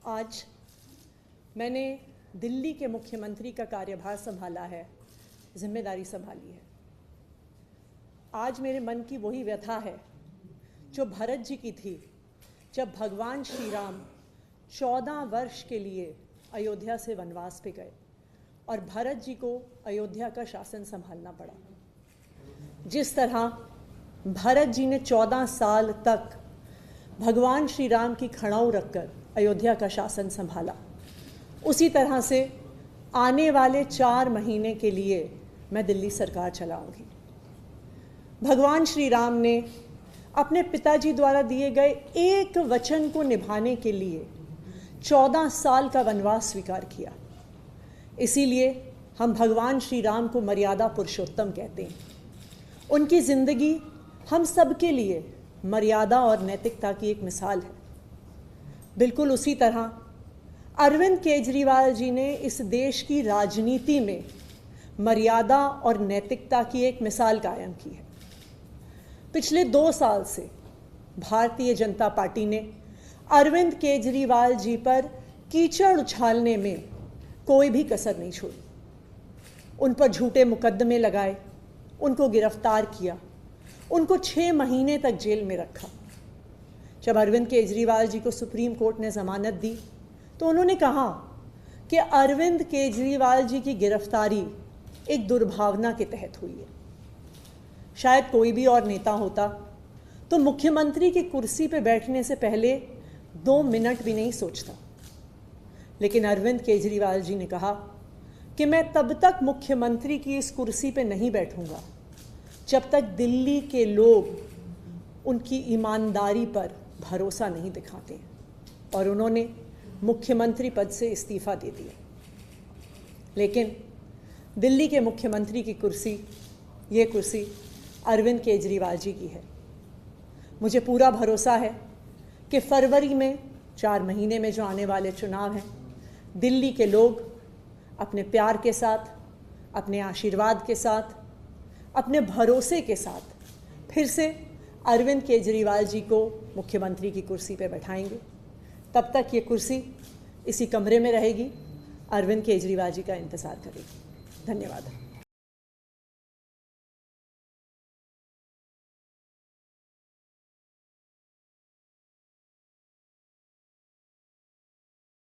आज मैंने दिल्ली के मुख्यमंत्री का कार्यभार संभाला है, जिम्मेदारी संभाली है। आज मेरे मन की वही व्यथा है जो भरत जी की थी जब भगवान श्री राम 14 वर्ष के लिए अयोध्या से वनवास पे गए और भरत जी को अयोध्या का शासन संभालना पड़ा। जिस तरह भरत जी ने 14 साल तक भगवान श्री राम की खड़ाऊ रखकर अयोध्या का शासन संभाला, उसी तरह से आने वाले 4 महीने के लिए मैं दिल्ली सरकार चलाऊंगी। भगवान श्री राम ने अपने पिताजी द्वारा दिए गए एक वचन को निभाने के लिए 14 साल का वनवास स्वीकार किया। इसीलिए हम भगवान श्री राम को मर्यादा पुरुषोत्तम कहते हैं। उनकी जिंदगी हम सब के लिए मर्यादा और नैतिकता की एक मिसाल है। बिल्कुल उसी तरह अरविंद केजरीवाल जी ने इस देश की राजनीति में मर्यादा और नैतिकता की एक मिसाल कायम की है। पिछले 2 साल से भारतीय जनता पार्टी ने अरविंद केजरीवाल जी पर कीचड़ उछालने में कोई भी कसर नहीं छोड़ी। उन पर झूठे मुकदमे लगाए, उनको गिरफ्तार किया, उनको 6 महीने तक जेल में रखा। जब अरविंद केजरीवाल जी को सुप्रीम कोर्ट ने ज़मानत दी तो उन्होंने कहा कि अरविंद केजरीवाल जी की गिरफ्तारी एक दुर्भावना के तहत हुई है। शायद कोई भी और नेता होता तो मुख्यमंत्री की कुर्सी पर बैठने से पहले 2 मिनट भी नहीं सोचता, लेकिन अरविंद केजरीवाल जी ने कहा कि मैं तब तक मुख्यमंत्री की इस कुर्सी पर नहीं बैठूंगा जब तक दिल्ली के लोग उनकी ईमानदारी पर भरोसा नहीं दिखाते, और उन्होंने मुख्यमंत्री पद से इस्तीफा दे दिया। लेकिन दिल्ली के मुख्यमंत्री की कुर्सी, ये कुर्सी अरविंद केजरीवाल जी की है। मुझे पूरा भरोसा है कि फरवरी में 4 महीने में जो आने वाले चुनाव हैं, दिल्ली के लोग अपने प्यार के साथ, अपने आशीर्वाद के साथ, अपने भरोसे के साथ फिर से अरविंद केजरीवाल जी को मुख्यमंत्री की कुर्सी पर बैठाएंगे। तब तक ये कुर्सी इसी कमरे में रहेगी, अरविंद केजरीवाल जी का इंतज़ार करेगी। धन्यवाद।